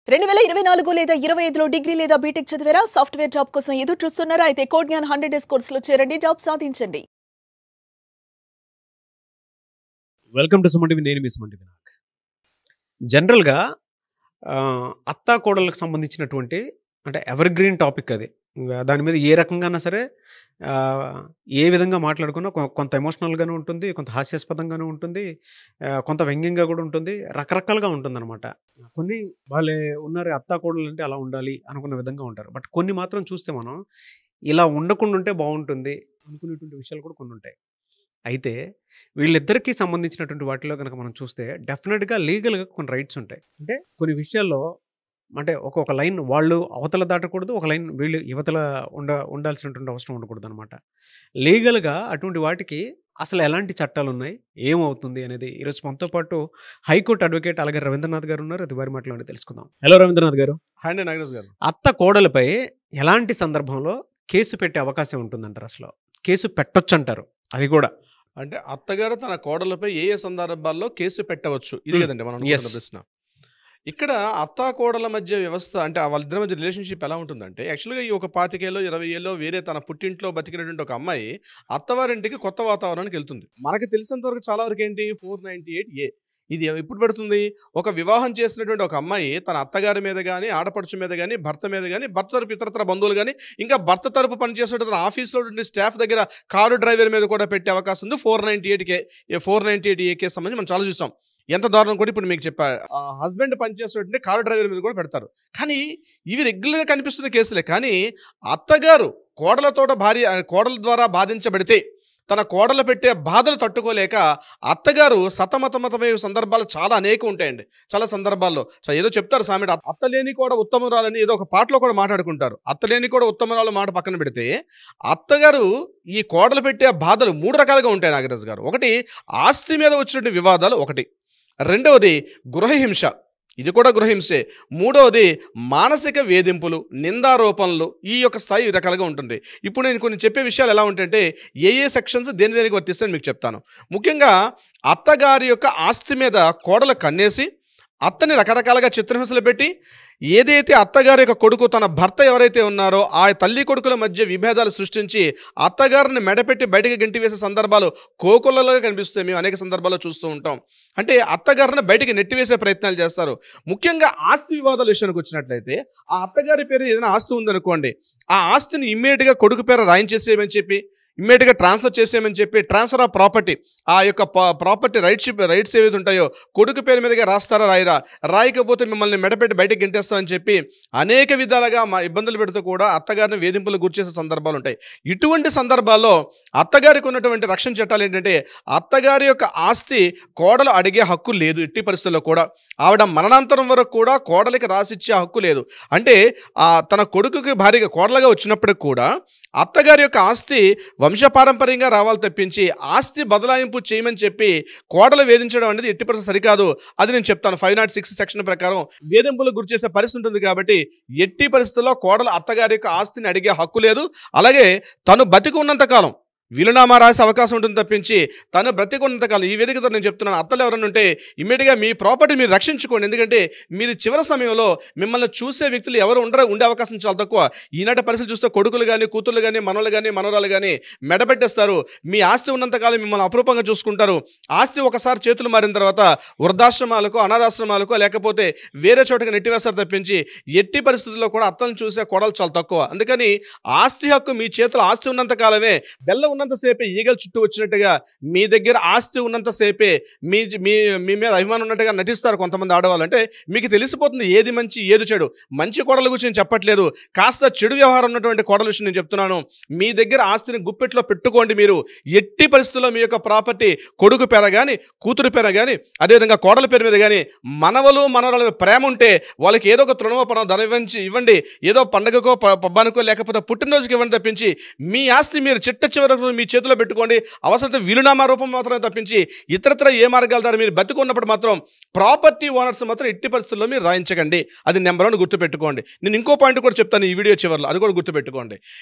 2024 లేదా 25లో డిగ్రీ లేదా బీటెక్ చదివారా? సాఫ్ట్‌వేర్ జాబ్ కోసం ఎదురు చూస్తున్నారా? అయితే కోడ్ జ్ఞాన్ 100 డేస్ కోర్సులో చేరండి, జాబ్ సాధించండి. Welcome to Suman TV. నేను మీ సుమన్ టీవీ. జనరల్‌గా అత్తా కోడళ్ళకి సంబంధించినటువంటి అంటే ఎవర్ గ్రీన్ టాపిక్ అది. దాని మీద ఏ రకంగానా సరే ఏ విధంగా మాట్లాడుకున్నా కొంత ఎమోషనల్‌గాను ఉంటుంది, కొంత హాస్యాస్పదంగాను ఉంటుంది, కొంత వ్యంగ్యంగా కూడా ఉంటుంది, రకరకాలుగా ఉంటుందన్నమాట. కొన్ని వాళ్ళే ఉన్నారు అత్తా కోడళ్ళంటే అలా ఉండాలి అనుకున్న విధంగా ఉంటారు. బట్ కొన్ని మాత్రం చూస్తే మనం ఇలా ఉండకుండా ఉంటే బాగుంటుంది అనుకునేటువంటి విషయాలు కూడా కొన్ని ఉంటాయి. అయితే వీళ్ళిద్దరికీ సంబంధించినటువంటి వాటిలో కనుక మనం చూస్తే డెఫినెట్‌గా లీగల్‌గా కొన్ని రైట్స్ ఉంటాయి. అంటే కొన్ని విషయాల్లో అంటే ఒక లైన్ వాళ్ళు అవతల దాటకూడదు. ఒక లైన్ వీళ్ళు యువతల ఉండాల్సినటువంటి అవసరం ఉండకూడదనమాట. లీగల్‌గా అటువంటి వాటికి అసలు ఎలాంటి చట్టాలున్నాయి? ఏమవుతుంది అనేది ఈరోజు మనతో పాటు హైకోర్టు అడ్వకేట్ అలాగే రవీంద్రనాథ్ గారు ఉన్నారు. అది వారి మాటలోనే తెలుసుకుందాం. హలో రవీంద్రనాథ్ గారు. హాయ్ అండి నాగరాజ్ గారు. అత్త కోడలపై ఎలాంటి సందర్భంలో కేసు పెట్టే అవకాశం ఉంటుందంటారు అసలు? కేసు పెట్టొచ్చంటారు. అది కూడా అంటే అత్తగారు తన కోడలపై ఏ సందర్భాల్లో కేసు పెట్టవచ్చు, ఇది కదండి మనం అనుకున్న ప్రశ్న. ఇక్కడ అత్తా కోడల మధ్య వ్యవస్థ అంటే వాళ్ళిద్దరి మధ్య రిలేషన్షిప్ ఎలా ఉంటుందంటే, యాక్చువల్గా ఈ ఒక 25 ఏళ్ళు 20 ఏళ్ళు వేరే తన పుట్టింట్లో బతికినటువంటి ఒక అమ్మాయి అత్తవారింటికి కొత్త వాతావరణానికి వెళ్తుంది. మనకు తెలిసినంత వరకు చాలా వరకు ఏంటి 498A ఇది ఎప్పుడు పెడుతుంది? ఒక వివాహం చేసినటువంటి ఒక అమ్మాయి తన అత్తగారి మీద కానీ, ఆడపడుచు మీద కానీ, భర్త మీద కానీ, భర్త తరపు ఇతరత్ర బంధువులు కానీ, ఇంకా భర్త తరపు పనిచేసే తన ఆఫీస్లో ఉండే స్టాఫ్ దగ్గర కారు డ్రైవర్ మీద కూడా పెట్టే అవకాశం ఉంది. 498A కేసు సంబంధించి మనం చాలా చూసాం. ఎంత దారుణం కూడా ఇప్పుడు మీకు చెప్పా. హస్బెండ్ పనిచేసేటువంటి కారు డ్రైవర్ మీద కూడా పెడతారు. కానీ ఇవి రెగ్యులర్గా కనిపిస్తున్న కేసులే. కానీ అత్తగారు కోడల ద్వారా బాధించబడితే తన కోడలు పెట్టే బాధలు తట్టుకోలేక అత్తగారు సతమతమతమయ్యే సందర్భాలు చాలా అనేకం ఉంటాయండి. చాలా సందర్భాల్లో ఏదో చెప్తారు సామెత, అత్తలేని కూడా ఉత్తమరాలని ఏదో ఒక పాటలో కూడా మాట్లాడుకుంటారు. అత్తలేని కూడా ఉత్తమరాలు మాట పక్కన పెడితే అత్తగారు ఈ కోడలు పెట్టే బాధలు 3 రకాలుగా ఉంటాయి నాగరాజ్ గారు. ఒకటి ఆస్తి మీద వచ్చినటువంటి వివాదాలు, ఒకటి రెండవది గృహహింస, ఇది కూడా గృహహింసే, మూడవది మానసిక వేధింపులు, నిందారోపణలు, ఈ యొక్క స్థాయి రకాలుగా ఉంటుంది. ఇప్పుడు నేను కొన్ని చెప్పే విషయాలు ఎలా ఉంటాయంటే ఏ సెక్షన్స్ దేనికి వర్తిస్తాయని మీకు చెప్తాను. ముఖ్యంగా అత్తగారి యొక్క ఆస్తి మీద కోడలు కన్నేసి అత్తని రకరకాలుగా చిత్రహింసలు పెట్టి ఏదైతే అత్తగారి యొక్క కొడుకు తన భర్త ఎవరైతే ఉన్నారో ఆ తల్లి కొడుకుల మధ్య విభేదాలు సృష్టించి అత్తగారిని మెడపెట్టి బయటకు గెంటి వేసే సందర్భాలు కోకొల్లలో కనిపిస్తాయి. మేము అనేక సందర్భాల్లో చూస్తూ ఉంటాం. అంటే అత్తగారిని బయటకు నెట్టివేసే ప్రయత్నాలు చేస్తారు. ముఖ్యంగా ఆస్తి వివాదాల విషయానికి వచ్చినట్లయితే ఆ అత్తగారి పేరు ఏదైనా ఆస్తి ఉందనుకోండి, ఆ ఆస్తిని ఇమ్మీడియట్గా కొడుకు పేరు రాయించేసేయమని చెప్పి, ఇమ్మీడియట్గా ట్రాన్స్ఫర్ చేసేయమని చెప్పి, ట్రాన్స్ఫర్ ఆఫ్ ప్రాపర్టీ, ఆ యొక్క ప్రాపర్టీ రైట్స్ ఏవైతే ఉంటాయో కొడుకు పేరు మీదుగా రాస్తారా రాయకపోతే మిమ్మల్ని మెడపెట్టి బయటకు గెంటేస్తామని చెప్పి అనేక విధాలుగా ఇబ్బందులు పెడుతూ కూడా అత్తగారిని వేధింపులు గురిచేసే సందర్భాలు ఉంటాయి. ఇటువంటి సందర్భాల్లో అత్తగారికి ఉన్నటువంటి రక్షణ చట్టాలు ఏంటంటే, అత్తగారి యొక్క ఆస్తి కోడలు అడిగే హక్కు లేదు. ఎట్టి పరిస్థితుల్లో కూడా ఆవిడ మరణాంతరం వరకు కూడా కోడలికి రాసిచ్చే హక్కు లేదు. అంటే తన కొడుకుకి భార్యగా కోడలుగా వచ్చినప్పటికి కూడా అత్తగారి యొక్క ఆస్తి వంశపారంపర్యంగా రావాలి తప్పించి ఆస్తి బదలాయింపు చేయమని చెప్పి కోడలు వేధించడం అనేది ఎట్టి పరిస్థితి సరికాదు. అది నేను చెప్తాను. 506 సెక్షన్ ప్రకారం వేధింపులకు గురి చేసే పరిస్థితి ఉంటుంది. కాబట్టి ఎట్టి పరిస్థితుల్లో కోడలు అత్తగారి యొక్క ఆస్తిని అడిగే హక్కు లేదు. అలాగే తను బతికి ఉన్నంతకాలం వీలునామా రాసే అవకాశం ఉంటుంది తప్పించి తను బ్రతికున్నంతకాలం ఈ వేదికతో నేను చెప్తున్నాను, అత్తలు ఎవరైనా ఉంటే ఇమ్మీడియట్గా మీ ప్రాపర్టీ మీరు రక్షించుకోండి. ఎందుకంటే మీరు చివరి సమయంలో మిమ్మల్ని చూసే వ్యక్తులు ఎవరు ఉండే అవకాశం చాలా తక్కువ. ఈనాటి పరిస్థితులు చూస్తే కొడుకులు కానీ, కూతుళ్ళు కానీ, మనవలు కానీ, మనవరాలు కానీ మెడబెట్టేస్తారు. మీ ఆస్తి ఉన్నంతకాలం మిమ్మల్ని అపరూపంగా చూసుకుంటారు. ఆస్తి ఒకసారి చేతులు మారిన తర్వాత వృద్ధాశ్రమాలకు, అనాథాశ్రమాలకు, లేకపోతే వేరే చోటకి నెట్టివేస్తారు తప్పించి ఎట్టి పరిస్థితుల్లో కూడా అత్తలను చూసే కోడలు చాలా తక్కువ. అందుకని ఆస్తి హక్కు మీ చేతిలో ఆస్తి ఉన్నంతకాలమే, బెల్లం ఉన్నంతసేపే ఈగలు చుట్టూ వచ్చినట్టుగా మీ దగ్గర ఆస్తి ఉన్నంతసేపే మీ మీద అభిమానం ఉన్నట్టుగా నటిస్తారు కొంతమంది ఆడవాళ్ళు. అంటే మీకు తెలిసిపోతుంది ఏది మంచి ఏది చెడు. మంచి కోడల గురించి నేను చెప్పట్లేదు, కాస్త చెడు వ్యవహారం ఉన్నటువంటి కోడల విషయం నేను చెప్తున్నాను. మీ దగ్గర ఆస్తిని గుప్పెట్లో పెట్టుకోండి. మీరు ఎట్టి పరిస్థితుల్లో మీ యొక్క ప్రాపర్టీ కొడుకు పేర కానీ, కూతురు పేర కానీ, అదేవిధంగా కోడల పేరు మీద కానీ, మనవలు మనవరాల ప్రేమ ఉంటే వాళ్ళకి ఏదో ఒక తృణమోపణం ధనం ఇవ్వండి. ఏదో పండగకో పబ్బానికో లేకపోతే పుట్టినరోజుకి ఇవ్వండి తప్పించి మీ ఆస్తి మీరు చిట్ట చివరకు ఆస్తులను మీ చేతిలో పెట్టుకోండి, అవసరమైతే వీలునామా రూపం మాత్రమే తప్పించి ఇతరత్ర ఏ మార్గాల ద్వారా మీరు బతికున్నప్పుడు మాత్రం ప్రాపర్టీ ఓనర్స్ మాత్రం ఎట్టి పరిస్థితుల్లో మీరు రాయించకండి. అది నెంబర్ 1 గుర్తుపెట్టుకోండి. నేను ఇంకో పాయింట్ కూడా చెప్తాను ఈ వీడియో చివరిలో, అది కూడా గుర్తుపెట్టుకోండి.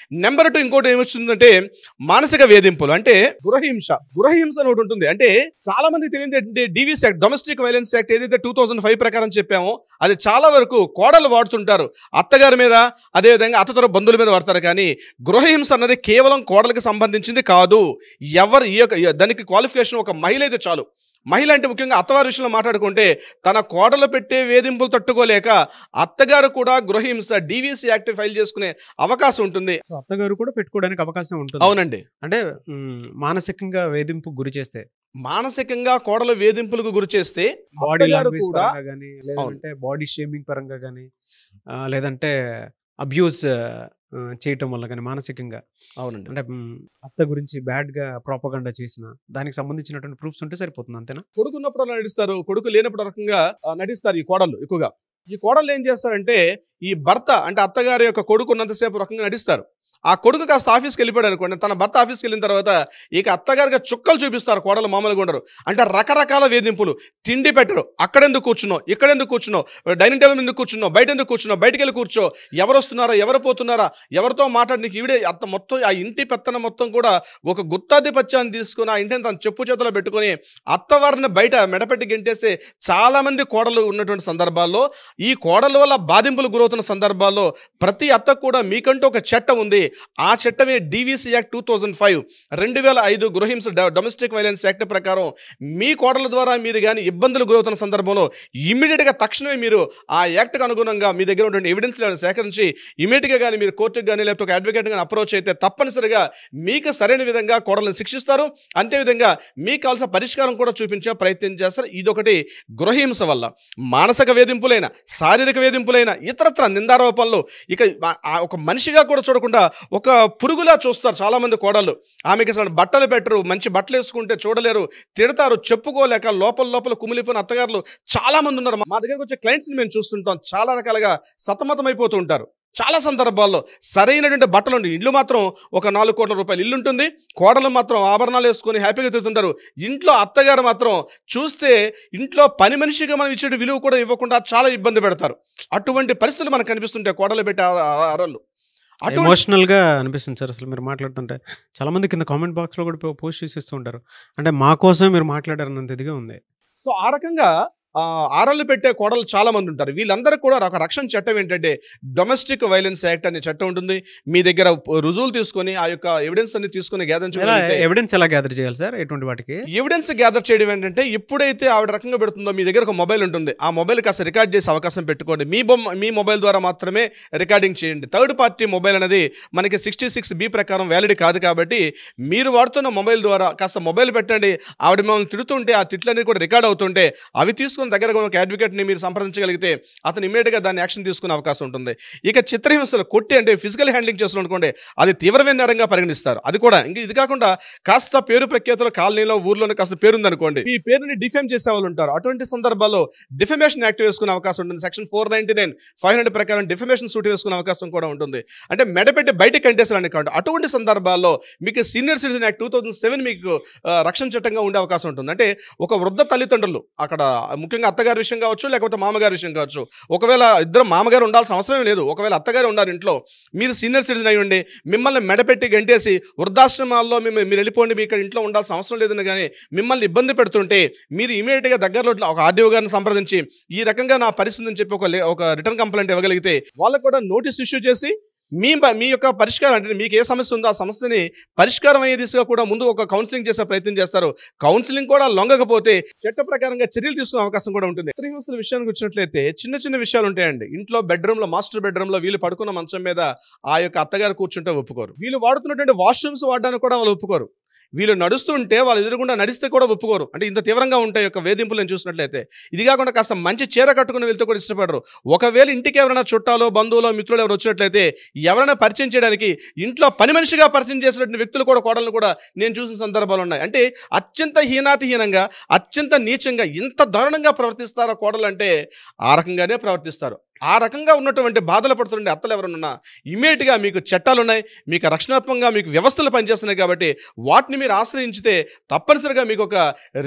నెంబర్ 2 ఇంకోటి ఏమొస్తుందంటే మానసిక వేధింపులు, అంటే గృహహింస అని ఒకటి ఉంటుంది. అంటే చాలా మందికి తెలియదు ఏంటంటే DVC act, domestic violence act ఏదైతే 2005 ప్రకారం చెప్పామో అది చాలా వరకు కోడలు వాడుతుంటారు, అత్తగారి మీద అదేవిధంగా అత్తతర బంధువుల మీద వాడతారు. కానీ గృహహింస అన్నది కేవలం కోడలికి సంబంధించింది కాదు. దానికి క్వాలిఫికేషన్ ఒక మహిళ అయితే చాలు. మహిళ అంటే ముఖ్యంగా అత్తవారి విషయంలో మాట్లాడుకుంటే తన కోడలు పెట్టే వేధింపులు తట్టుకోలేక అత్తగారు కూడా గృహహింస DVC యాక్ట్ ఫైల్ చేసుకునే అవకాశం ఉంటుంది. అత్తగారు కూడా పెట్టుకోవడానికి అవకాశం ఉంటుంది. అవునండి. అంటే మానసికంగా వేధింపు గురి చేస్తే, మానసికంగా కోడలు వేధింపులకు గురి చేస్తే బాడీ లాంగ్వేజ్ పరంగా కానీ, లేదంటే బాడీ షేమింగ్ పరంగా కానీ, లేదంటే అబ్యూస్ చేయటం వల్ల కానీ మానసికంగా, అవునండి, అంటే అత్త గురించి బ్యాడ్ గా ప్రాపగండా చేసిన దానికి సంబంధించినటువంటి ప్రూఫ్స్ ఉంటే సరిపోతుంది, అంతేనా? కొడుకు ఉన్నప్పుడు అలా నటిస్తారు, కొడుకు లేనప్పుడు రకంగా నటిస్తారు ఈ కోడళ్ళు. ఎక్కువగా ఈ కోడళ్ళు ఏం చేస్తారంటే ఈ భర్త అంటే అత్తగారి యొక్క కొడుకు ఉన్నంతసేపు రకంగా నటిస్తారు. ఆ కొడుకు కాస్త ఆఫీస్కి వెళ్ళిపోయాడు అనుకోండి, తన భర్త ఆఫీస్కి వెళ్ళిన తర్వాత ఇక అత్తగారిగా చుక్కలు చూపిస్తారు, కోడలు మామూలుగా ఉండరు. అంటే రకరకాల వేధింపులు, తిండి పెట్టరు, అక్కడెందుకు కూర్చున్నావు, ఇక్కడెందుకు కూర్చున్నావు, డైనింగ్ టేబుల్ ఎందుకు కూర్చున్నావు, బయట ఎందుకు కూర్చున్నావు, బయటికి వెళ్ళి కూర్చో, ఎవరు వస్తున్నారా, ఎవరు పోతున్నారా, ఎవరితో మాట్లాడడానికి ఈవిడే అత్త మొత్తం ఆ ఇంటి పెత్తన మొత్తం కూడా ఒక గుత్తాధిపత్యాన్ని తీసుకుని ఆ ఇంటిని తన చెప్పు చేతిలో పెట్టుకుని అత్తవారిని బయట మెడపెట్టి గెంటేసే చాలా మంది కోడలు ఉన్నటువంటి సందర్భాల్లో, ఈ కోడల వల్ల బాధింపులు గురవుతున్న సందర్భాల్లో ప్రతి అత్తకు కూడా మీకంటూ ఒక చట్టం ఉంది. ఆ చట్టమే DVC యాక్ట్ 2005 2005 గృహహింస డొమెస్టిక్ వైలెన్స్ యాక్ట్ ప్రకారం మీ కోడల ద్వారా మీరు కానీ ఇబ్బందులు గురవుతున్న సందర్భంలో ఇమ్మీడియట్గా తక్షణమే మీరు ఆ యాక్ట్కి అనుగుణంగా మీ దగ్గర ఉన్నటువంటి ఎవిడెన్స్ సేకరించి ఇమీడియట్గా కానీ మీరు కోర్టుకు కానీ లేకపోతే ఒక అడ్వకేట్ కానీ అప్రోచ్ అయితే తప్పనిసరిగా మీకు సరైన విధంగా కోడలను శిక్షిస్తారు. అంతేవిధంగా మీకు కావాల్సిన పరిష్కారం కూడా చూపించే ప్రయత్నం చేస్తారు. ఇదొకటి గృహహింస వల్ల. మానసిక వేధింపులైన, శారీరక వేధింపులైన, ఇతరత్ర నిందారోపణలు, ఇక ఒక మనిషిగా కూడా చూడకుండా ఒక పురుగులా చూస్తారు చాలామంది కోడళ్ళు. ఆమెకి అసలు బట్టలు పెట్టరు, మంచి బట్టలు వేసుకుంటే చూడలేరు, తిడతారు, చెప్పుకోలేక లోపల కుమిలిపోయిన అత్తగారులు చాలామంది ఉన్నారు. మా దగ్గరకు వచ్చే క్లయింట్స్ని మేము చూస్తుంటాం, చాలా రకాలుగా సతమతం అయిపోతూ ఉంటారు. చాలా సందర్భాల్లో సరైనటువంటి బట్టలు ఉండి, ఇల్లు మాత్రం ఒక 4 కోట్ల రూపాయలు ఇల్లు ఉంటుంది, కోడలు మాత్రం ఆభరణాలు వేసుకొని హ్యాపీగా తిరుగుతుంటారు. ఇంట్లో అత్తగారు మాత్రం చూస్తే ఇంట్లో పని మనిషిగా మనం ఇచ్చే విలువ కూడా ఇవ్వకుండా చాలా ఇబ్బంది పెడతారు. అటువంటి పరిస్థితులు మనకు కనిపిస్తుంటాయి కోడలు పెట్టే అరలు. ఎమోషనల్ గా అనిపిస్తుంది సార్ అసలు మీరు మాట్లాడుతుంటే. చాలా మంది కింద కామెంట్ బాక్స్ లో కూడా పోస్ట్ చేసేస్తూ ఉంటారు, అంటే మా కోసం మీరు మాట్లాడారన్నంత ఇదిగా ఉంది. సో ఆ రకంగా ఆరళ్ళు పెట్టే కోడలు చాలా మంది ఉంటారు. వీళ్ళందరూ కూడా ఒక రక్షణ చట్టం ఏంటంటే డొమెస్టిక్ వైలెన్స్ యాక్ట్ అనే చట్టం ఉంటుంది. మీ దగ్గర రుజువులు తీసుకొని ఆ యొక్క ఎవిడెన్స్ అన్ని తీసుకుని గ్యాదర్ చేయాలి. ఎవిడెన్స్ ఎలా గ్యాదర్ చేయాలి సార్? ఎటువంటి వాటికి ఎవిడెన్స్ గ్యాదర్ చేయడం ఏంటంటే ఎప్పుడైతే ఆవిడ రకంగా పెడుతుందో మీ దగ్గర ఒక మొబైల్ ఉంటుంది, ఆ మొబైల్ కాస్త రికార్డ్ చేసే అవకాశం పెట్టుకోండి. మీ మొబైల్ ద్వారా మాత్రమే రికార్డింగ్ చేయండి. థర్డ్ పార్టీ మొబైల్ అనేది మనకి 66B ప్రకారం వ్యాలిడ్ కాదు కాబట్టి మీరు వాడుతున్న మొబైల్ ద్వారా కాస్త మొబైల్ పెట్టండి. ఆవిడ మిమ్మల్ని తిడుతుంటే ఆ తిట్లన్నీ కూడా రికార్డ్ అవుతుంటే అవి తీసుకుని దగ్గర ఒక అడ్వకేట్ని మీరు సంప్రదించగలిగితే అతను ఇమీడియట్గా దాన్ని యాక్షన్ తీసుకునే అవకాశం ఉంటుంది. ఇక చిత్రహింసలు కొట్టి అంటే ఫిజికల్ హ్యాండ్లింగ్ చేస్తున్నారు అనుకోండి, అది తీవ్రమైన నేరంగా పరిగణిస్తారు. అది కూడా ఇది కాకుండా కాస్త పేరు ప్రఖ్యాతులు కాలనీలో ఊర్లోనే కాస్త పేరుందనుకోండి, ఈ పేరుని డిఫేమ్ చేసే వాళ్ళు ఉంటారు. అటువంటి సందర్భాల్లో డిఫమేషన్ యాక్ట్ వేసుకునే అవకాశం ఉంటుంది. సెక్షన్ 499, 500 ప్రకారం డిఫమేషన్ సూట్ వేసుకునే అవకాశం కూడా ఉంటుంది. అంటే మెడపెట్టి బయటకు కంటేసారని కాదు. అటువంటి సందర్భాల్లో మీకు సీనియర్ సిటిజన్ యాక్ట్ 2007 మీకు రక్షణ చట్టంగా ఉండే అవకాశం ఉంటుంది. అంటే ఒక వృద్ధ తల్లిదండ్రులు అక్కడ ముఖ్యంగా అత్తగారి విషయం కావచ్చు లేకపోతే మామగారి విషయం కావచ్చు, ఒకవేళ ఇద్దరు మామగారు ఉండాల్సిన అవసరం లేదు, ఒకవేళ అత్తగారు ఉన్నారు ఇంట్లో, మీరు సీనియర్ సిటిజన్ అయ్యి ఉండి మిమ్మల్ని మెడపెట్టి గంటేసి వృద్ధాశ్రమాల్లో మీరు వెళ్ళిపోండి, మీ ఇక్కడ ఇంట్లో ఉండాల్సిన అవసరం లేదని కానీ మిమ్మల్ని ఇబ్బంది పెడుతుంటే మీరు ఇమీడియట్గా దగ్గరలో ఒక ఆర్డీఓ గారిని సంప్రదించి ఈ రకంగా నా పరిస్థితి అని చెప్పి ఒక రిటర్న్ కంప్లైంట్ ఇవ్వగలిగితే వాళ్ళకు కూడా నోటీస్ ఇష్యూ చేసి మీ యొక్క పరిష్కారం అంటే మీకు ఏ సమస్య ఉందో ఆ సమస్యని పరిష్కారం అయ్యే దిశగా కూడా ముందు ఒక కౌన్సిలింగ్ చేసే ప్రయత్నం చేస్తారు. కౌన్సిలింగ్ కూడా లొంగకపోతే చట్ట ప్రకారంగా చర్యలు తీసుకునే అవకాశం కూడా ఉంటుంది. చిత్రహింసల విషయానికి వచ్చినట్లయితే చిన్న విషయాలు ఉంటాయండి. ఇంట్లో బెడ్రూమ్లో, మాస్టర్ బెడ్రూమ్లో వీళ్ళు పడుకున్న మంచం మీద ఆ యొక్క అత్తగారు కూర్చుంటే ఒప్పుకోరు. వీళ్ళు వాడుతున్నటువంటి వాష్రూమ్స్ వాడడానికి కూడా వాళ్ళు ఒప్పుకోరు. వీళ్ళు నడుస్తుంటే వాళ్ళు ఎదురుగుండా నడిస్తే కూడా ఒప్పుకోరు. అంటే ఇంత తీవ్రంగా ఉంటాయి యొక్క వేధింపులు నేను చూసినట్లయితే. ఇది కాకుండా కాస్త మంచి చీర కట్టుకుని వెళ్తే కూడా ఇష్టపడరు. ఒకవేళ ఇంటికి ఎవరైనా చుట్టాలో, బంధువులో, మిత్రులు ఎవరు వచ్చినట్లయితే ఎవరైనా పరిచయం చేయడానికి ఇంట్లో పని మనిషిగా పరిచయం చేసినటువంటి వ్యక్తులు కూడా, కోడలను కూడా నేను చూసిన సందర్భాలు ఉన్నాయి. అంటే అత్యంత హీనాతిహీనంగా, అత్యంత నీచంగా, ఇంత దారుణంగా ప్రవర్తిస్తారో కోడలు అంటే ఆ రకంగానే ప్రవర్తిస్తారు. ఆ రకంగా ఉన్నటువంటి బాధలు పడుతుండే అత్తలు ఎవరన్నా ఇమీడియట్గా మీకు చట్టాలు ఉన్నాయి, మీకు రక్షణాత్మకంగా మీకు వ్యవస్థలు పనిచేస్తున్నాయి కాబట్టి వాటిని మీరు ఆశ్రయించితే తప్పనిసరిగా మీకు ఒక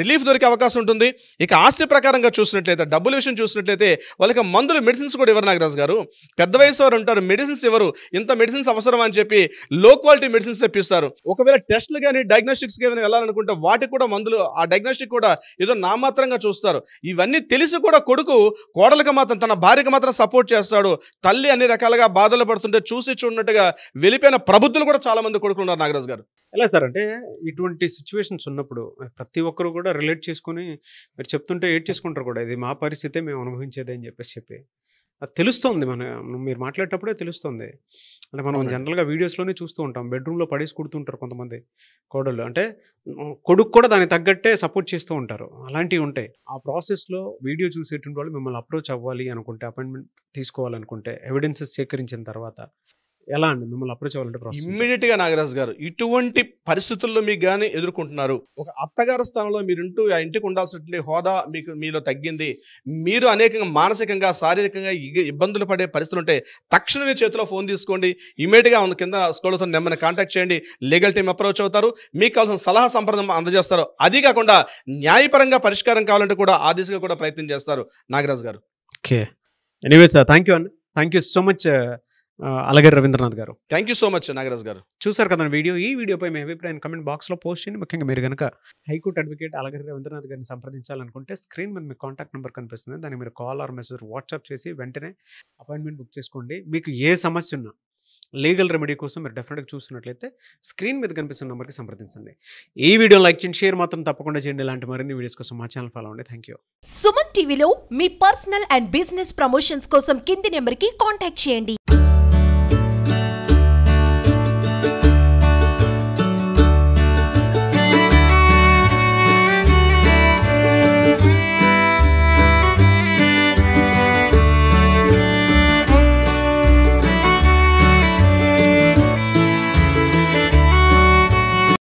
రిలీఫ్ దొరికే అవకాశం ఉంటుంది. ఇక ఆస్తి ప్రకారంగా చూసినట్లయితే, డబ్బుల విషయం చూసినట్లయితే వాళ్ళకి మందులు మెడిసిన్స్ కూడా ఇవ్వరు నాగరాజు గారు. పెద్ద వయసు వారు ఉంటారు, మెడిసిన్స్ ఇవ్వరు. ఇంత మెడిసిన్స్ అవసరం అని చెప్పి లో క్వాలిటీ మెడిసిన్స్ తెప్పిస్తారు. ఒకవేళ టెస్టులు కానీ డయాగ్నోస్టిక్స్ కానీ వెళ్ళాలనుకుంటే వాటికి కూడా మందులు, ఆ డయాగ్నోస్టిక్ కూడా ఏదో నామాత్రంగా చూస్తారు. ఇవన్నీ తెలిసి కూడా కొడుకు కోడలకు మాత్రం, తన భార్యకు మాత్రం సపోర్ట్ చేస్తాడు. తల్లి అన్ని రకాలుగా బాధలు పడుతుంటే చూసి చూడనట్టుగా వెళ్ళిపోయిన ప్రబుద్ధులు కూడా చాలా మంది కొడుకులు ఉన్నారు నాగరాజు గారు. ఎలా సార్ అంటే ఇటువంటి సిచ్యువేషన్స్ ఉన్నప్పుడు ప్రతి ఒక్కరు కూడా రిలేట్ చేసుకుని మీరు చెప్తుంటే ఏడ్ చేసుకుంటారు కూడా, ఇది మా పరిస్థితే మేము అనుభవించేది అని చెప్పి అది తెలుస్తుంది. మీరు మాట్లాడేటప్పుడే తెలుస్తుంది. అంటే మనం జనరల్గా వీడియోస్లోనే చూస్తూ ఉంటాం, బెడ్రూమ్లో పడేసి కుడుతుంటారు కొంతమంది కోడళ్ళు. అంటే కొడుకు కూడా దానికి తగ్గట్టే సపోర్ట్ చేస్తూ ఉంటారు. అలాంటివి ఉంటాయి. ఆ ప్రాసెస్లో వీడియో చూసేటువంటి వాళ్ళు మిమ్మల్ని అప్రోచ్ అవ్వాలి అనుకుంటే, అపాయింట్మెంట్ తీసుకోవాలనుకుంటే, ఎవిడెన్సెస్ సేకరించిన తర్వాత ఎలా అండి మిమ్మల్ని అప్రోచ్ అవ్వాలంటే ప్రాసెస్? ఇమ్మీడియట్గా నాగరాజు గారు, ఇటువంటి పరిస్థితుల్లో మీకు కానీ ఎదుర్కొంటున్నారు, ఒక అత్తగారి స్థానంలో మీరుంటూ ఆ ఇంటికి ఉండాల్సిన హోదా మీలో తగ్గింది, మీరు అనేకంగా మానసికంగా శారీరకంగా ఇబ్బందులు పడే పరిస్థితులు ఉంటే తక్షణమే చేతిలో ఫోన్ తీసుకోండి. ఇమ్మీడియట్గా కింద స్క్రోల్ అవుతున్న నెంబర్ని కాంటాక్ట్ చేయండి. లీగల్ టీం అప్రోచ్ అవుతారు, మీకు కావాల్సిన సలహా సంప్రదం అందజేస్తారు. అది కాకుండా న్యాయపరంగా పరిష్కారం కావాలంటే కూడా ఆ దిశగా కూడా ప్రయత్నం చేస్తారు Nagaraju garu. Okay, anyway sir, thank you అండి. Thank you so much Alagari Ravindranath garu. Thank you so much Nagaraju garu. చూసారు కదా వీడియో. ఈ వీడియోపై మీ అభిప్రాయాన్ని కమెంట్ బాక్స్లో పోస్ట్ చేయండి. ముఖ్యంగా మీరు కనుక హైకోర్టు అడ్వకేట్ అలగరి రవీంద్రనాథ్ గారిని సంప్రదించాలనుకుంటే స్క్రీన్ మీద మీ కాంటాక్ట్ నెంబర్ కనిపిస్తుంది. దాన్ని మీరు కాల్ ఆర్ మెసేజ్ వాట్సాప్ చేసి వెంటనే అపాయింట్మెంట్ బుక్ చేసుకోండి. మీకు ఏ సమస్య ఉన్నా లీగల్ రెమెడీ కోసం మీరు డెఫినెట్గా చూస్తున్నట్లయితే స్క్రీన్ మీద కనిపిస్తున్న నెంబర్కి సంప్రదించండి. ఈ వీడియో లైక్ చేయండి, షేర్ మాత్రం తప్పకుండా చేయండి. ఇలాంటి మరిన్ని వీడియోస్ కోసం మా ఛానల్ ఫాలో అవ్వండి. Thank you. సుమన్ టీవీలో మీ పర్సనల్ అండ్ బిజినెస్ ప్రమోషన్స్ కోసం కింది నెంబర్కి కాంటాక్ట్ చేయండి.